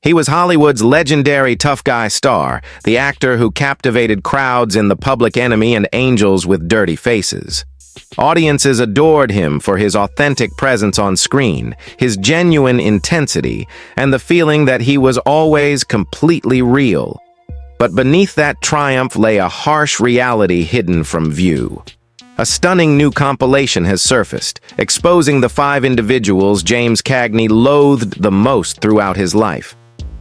He was Hollywood's legendary tough guy star, the actor who captivated crowds in The Public Enemy and Angels with Dirty Faces. Audiences adored him for his authentic presence on screen, his genuine intensity, and the feeling that he was always completely real. But beneath that triumph lay a harsh reality hidden from view. A stunning new compilation has surfaced, exposing the 5 individuals James Cagney loathed the most throughout his life.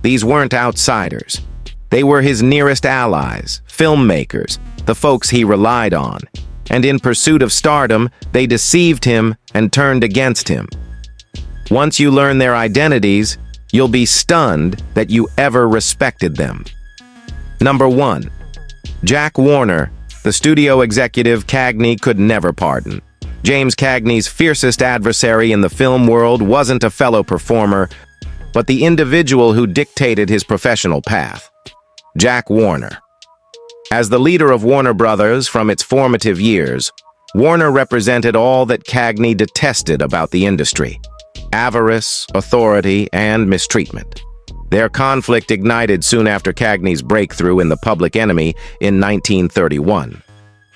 These weren't outsiders. They were his nearest allies, filmmakers, the folks he relied on. And in pursuit of stardom, they deceived him and turned against him. Once you learn their identities, you'll be stunned that you ever respected them. Number 1. Jack Warner, the studio executive Cagney could never pardon. James Cagney's fiercest adversary in the film world wasn't a fellow performer, but the individual who dictated his professional path. Jack Warner. As the leader of Warner Brothers from its formative years, Warner represented all that Cagney detested about the industry: avarice, authority, and mistreatment. Their conflict ignited soon after Cagney's breakthrough in The Public Enemy in 1931.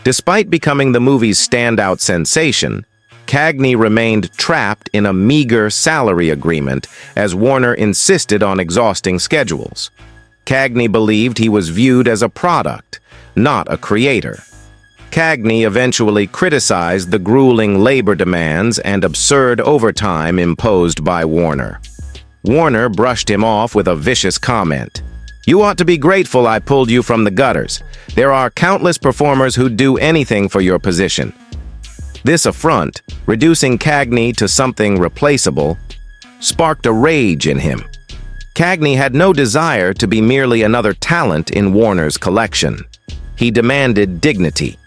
Despite becoming the movie's standout sensation, Cagney remained trapped in a meager salary agreement as Warner insisted on exhausting schedules. Cagney believed he was viewed as a product, not a creator. Cagney eventually criticized the grueling labor demands and absurd overtime imposed by Warner. Warner brushed him off with a vicious comment. "You ought to be grateful I pulled you from the gutters. There are countless performers who'd do anything for your position." This affront, reducing Cagney to something replaceable, sparked a rage in him. Cagney had no desire to be merely another talent in Warner's collection. He demanded dignity.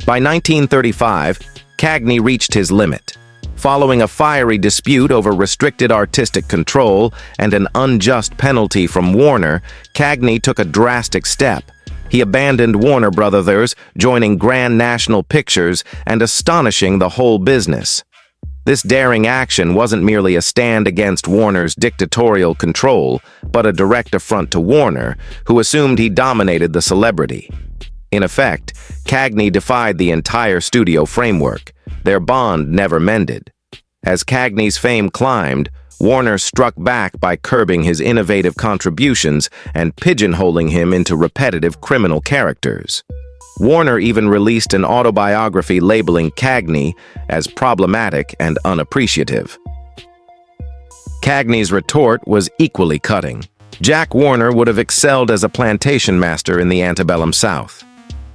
By 1935, Cagney reached his limit. Following a fiery dispute over restricted artistic control and an unjust penalty from Warner, Cagney took a drastic step. He abandoned Warner Brothers, joining Grand National Pictures and astonishing the whole business. This daring action wasn't merely a stand against Warner's dictatorial control, but a direct affront to Warner, who assumed he dominated the celebrity. In effect, Cagney defied the entire studio framework. Their bond never mended. As Cagney's fame climbed, Warner struck back by curbing his innovative contributions and pigeonholing him into repetitive criminal characters. Warner even released an autobiography labeling Cagney as problematic and unappreciative. Cagney's retort was equally cutting. Jack Warner would have excelled as a plantation master in the antebellum South.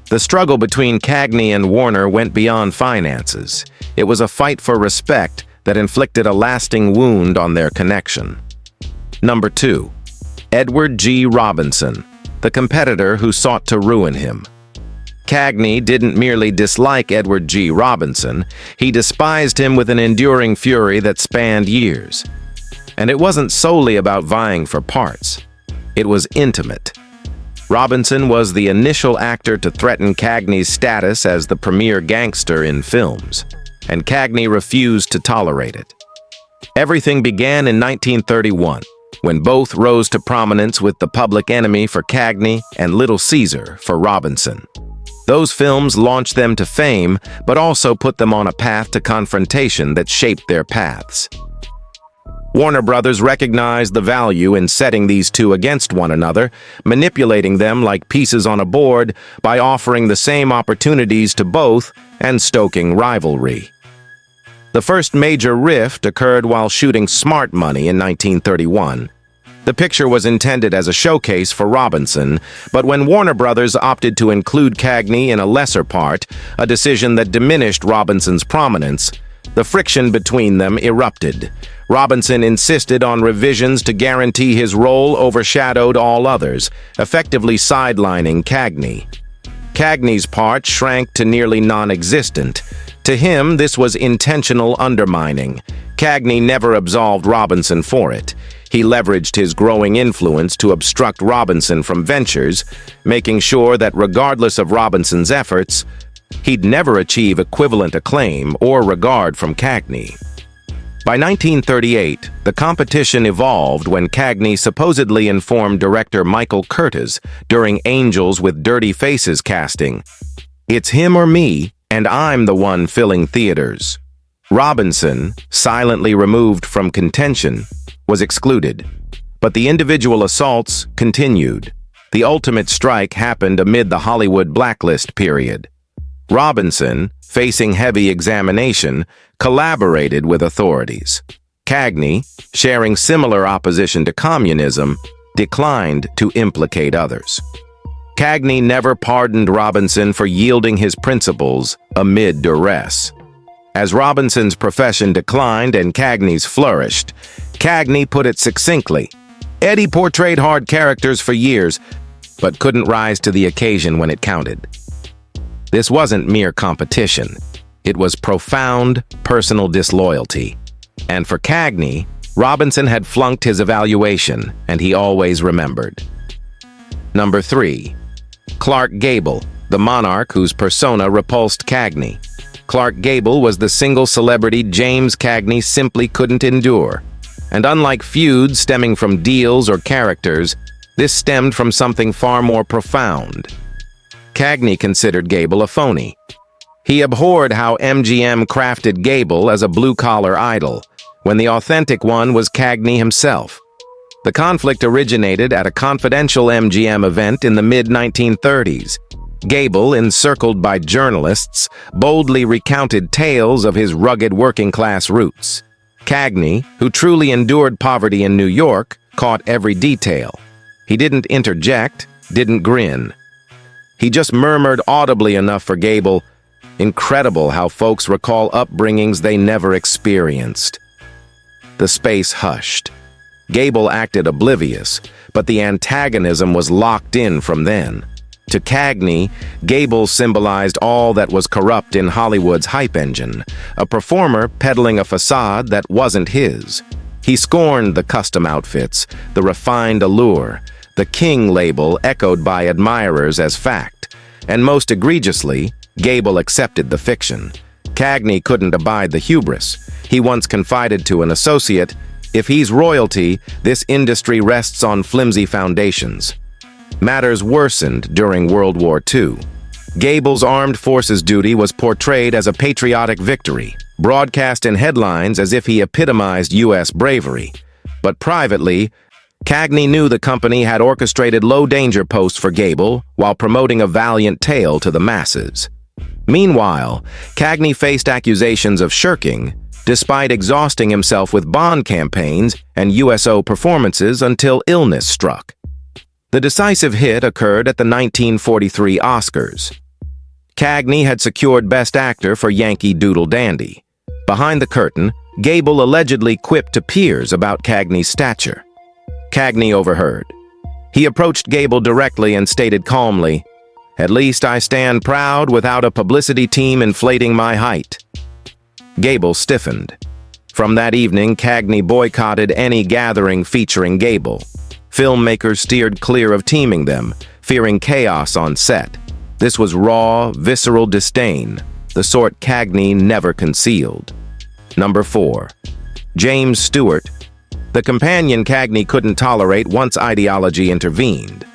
The struggle between Cagney and Warner went beyond finances. It was a fight for respect that inflicted a lasting wound on their connection. Number 2. Edward G. Robinson, the competitor who sought to ruin him. Cagney didn't merely dislike Edward G. Robinson, he despised him with an enduring fury that spanned years. And it wasn't solely about vying for parts. It was intimate. Robinson was the initial actor to threaten Cagney's status as the premier gangster in films, and Cagney refused to tolerate it. Everything began in 1931, when both rose to prominence with The Public Enemy for Cagney and Little Caesar for Robinson. Those films launched them to fame, but also put them on a path to confrontation that shaped their paths. Warner Brothers recognized the value in setting these two against one another, manipulating them like pieces on a board by offering the same opportunities to both and stoking rivalry. The first major rift occurred while shooting Smart Money in 1931. The picture was intended as a showcase for Robinson, but when Warner Brothers opted to include Cagney in a lesser part, a decision that diminished Robinson's prominence, the friction between them erupted. Robinson insisted on revisions to guarantee his role overshadowed all others, effectively sidelining Cagney. Cagney's part shrank to nearly non-existent. To him, this was intentional undermining. Cagney never absolved Robinson for it. He leveraged his growing influence to obstruct Robinson from ventures, making sure that regardless of Robinson's efforts, he'd never achieve equivalent acclaim or regard from Cagney. By 1938, the competition evolved when Cagney supposedly informed director Michael Curtiz during Angels with Dirty Faces casting, "It's him or me, and I'm the one filling theaters." Robinson, silently removed from contention, was excluded, but the individual assaults continued. The ultimate strike happened amid the Hollywood blacklist period. Robinson, facing heavy examination, collaborated with authorities. Cagney, sharing similar opposition to communism, declined to implicate others. Cagney never pardoned Robinson for yielding his principles amid duress. As Robinson's profession declined and Cagney's flourished, Cagney put it succinctly, "Eddie portrayed hard characters for years, but couldn't rise to the occasion when it counted." This wasn't mere competition. It was profound personal disloyalty. And for Cagney, Robinson had flunked his evaluation, and he always remembered. Number 3. Clark Gable, the monarch whose persona repulsed Cagney. Clark Gable was the single celebrity James Cagney simply couldn't endure. And unlike feuds stemming from deals or characters, this stemmed from something far more profound. Cagney considered Gable a phony. He abhorred how MGM crafted Gable as a blue-collar idol, when the authentic one was Cagney himself. The conflict originated at a confidential MGM event in the mid-1930s. Gable, encircled by journalists, boldly recounted tales of his rugged working-class roots. Cagney, who truly endured poverty in New York, caught every detail. He didn't interject, didn't grin. He just murmured audibly enough for Gable. Incredible how folks recall upbringings they never experienced. The space hushed. Gable acted oblivious, but the antagonism was locked in from then. To Cagney, Gable symbolized all that was corrupt in Hollywood's hype engine, a performer peddling a facade that wasn't his. He scorned the custom outfits, the refined allure, the king label echoed by admirers as fact, and most egregiously, Gable accepted the fiction. Cagney couldn't abide the hubris. He once confided to an associate, "If he's royalty, this industry rests on flimsy foundations." Matters worsened during World War II. Gable's armed forces duty was portrayed as a patriotic victory, broadcast in headlines as if he epitomized U.S. bravery. But privately, Cagney knew the company had orchestrated low-danger posts for Gable while promoting a valiant tale to the masses. Meanwhile, Cagney faced accusations of shirking, despite exhausting himself with Bond campaigns and USO performances until illness struck. The decisive hit occurred at the 1943 Oscars. Cagney had secured Best Actor for Yankee Doodle Dandy. Behind the curtain, Gable allegedly quipped to peers about Cagney's stature. Cagney overheard. He approached Gable directly and stated calmly, "At least I stand proud without a publicity team inflating my height." Gable stiffened. From that evening, Cagney boycotted any gathering featuring Gable. Filmmakers steered clear of teaming them, fearing chaos on set. This was raw, visceral disdain, the sort Cagney never concealed. Number 4. James Stewart, the companion Cagney couldn't tolerate once ideology intervened.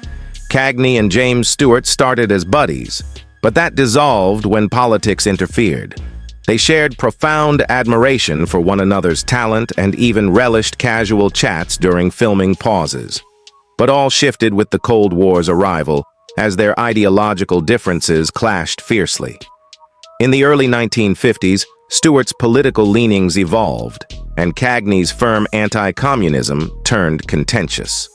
Cagney and James Stewart started as buddies, but that dissolved when politics interfered. They shared profound admiration for one another's talent and even relished casual chats during filming pauses. But all shifted with the Cold War's arrival, as their ideological differences clashed fiercely. In the early 1950s, Stewart's political leanings evolved, and Cagney's firm anti-communism turned contentious.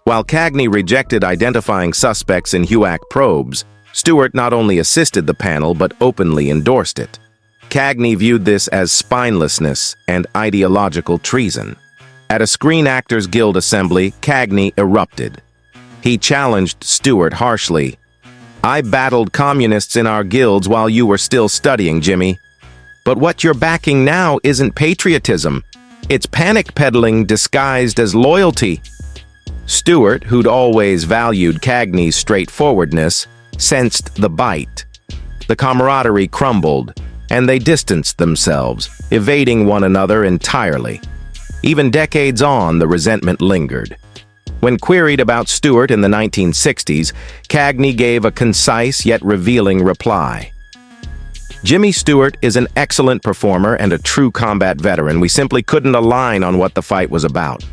While Cagney rejected identifying suspects in HUAC probes, Stewart not only assisted the panel but openly endorsed it. Cagney viewed this as spinelessness and ideological treason. At a Screen Actors Guild assembly, Cagney erupted. He challenged Stewart harshly. "I battled communists in our guilds while you were still studying, Jimmy. But what you're backing now isn't patriotism. It's panic peddling disguised as loyalty." Stewart, who'd always valued Cagney's straightforwardness, sensed the bite. The camaraderie crumbled, and they distanced themselves, evading one another entirely. Even decades on, the resentment lingered. When queried about Stewart in the 1960s, Cagney gave a concise yet revealing reply. "Jimmy Stewart is an excellent performer and a true combat veteran. We simply couldn't align on what the fight was about."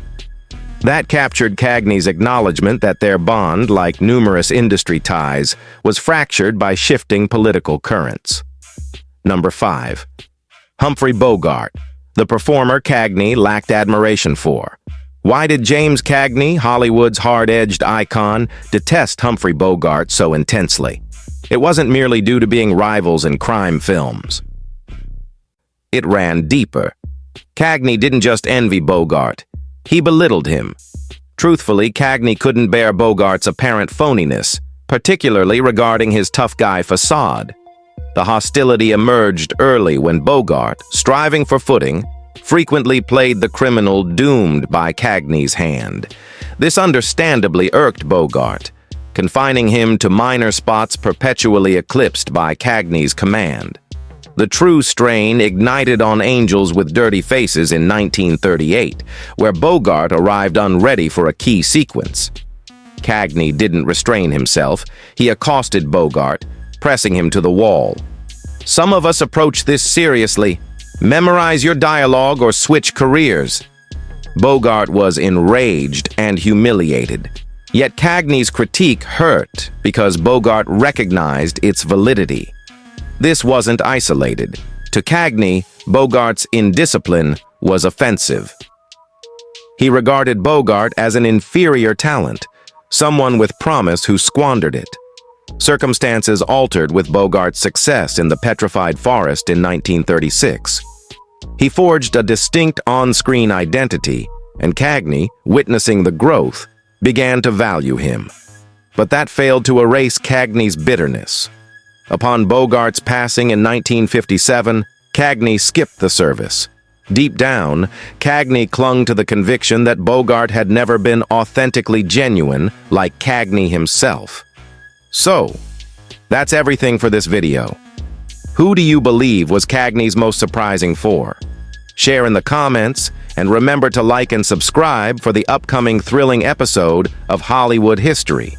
That captured Cagney's acknowledgement that their bond, like numerous industry ties, was fractured by shifting political currents. Number 5. Humphrey Bogart, the performer Cagney lacked admiration for. Why did James Cagney, Hollywood's hard-edged icon, detest Humphrey Bogart so intensely? It wasn't merely due to being rivals in crime films. It ran deeper. Cagney didn't just envy Bogart. He belittled him. Truthfully, Cagney couldn't bear Bogart's apparent phoniness, particularly regarding his tough guy facade. The hostility emerged early when Bogart, striving for footing, frequently played the criminal doomed by Cagney's hand. This understandably irked Bogart, confining him to minor spots perpetually eclipsed by Cagney's command. The true strain ignited on Angels with Dirty Faces in 1938, where Bogart arrived unready for a key sequence. Cagney didn't restrain himself. He accosted Bogart, pressing him to the wall. "Some of us approach this seriously. Memorize your dialogue or switch careers." Bogart was enraged and humiliated. Yet Cagney's critique hurt because Bogart recognized its validity. This wasn't isolated. To Cagney, Bogart's indiscipline was offensive. He regarded Bogart as an inferior talent, someone with promise who squandered it. Circumstances altered with Bogart's success in The Petrified Forest in 1936. He forged a distinct on-screen identity, and Cagney, witnessing the growth, began to value him. But that failed to erase Cagney's bitterness. Upon Bogart's passing in 1957, Cagney skipped the service. Deep down, Cagney clung to the conviction that Bogart had never been authentically genuine like Cagney himself. So, that's everything for this video. Who do you believe was Cagney's most surprising for? Share in the comments, and remember to like and subscribe for the upcoming thrilling episode of Hollywood History.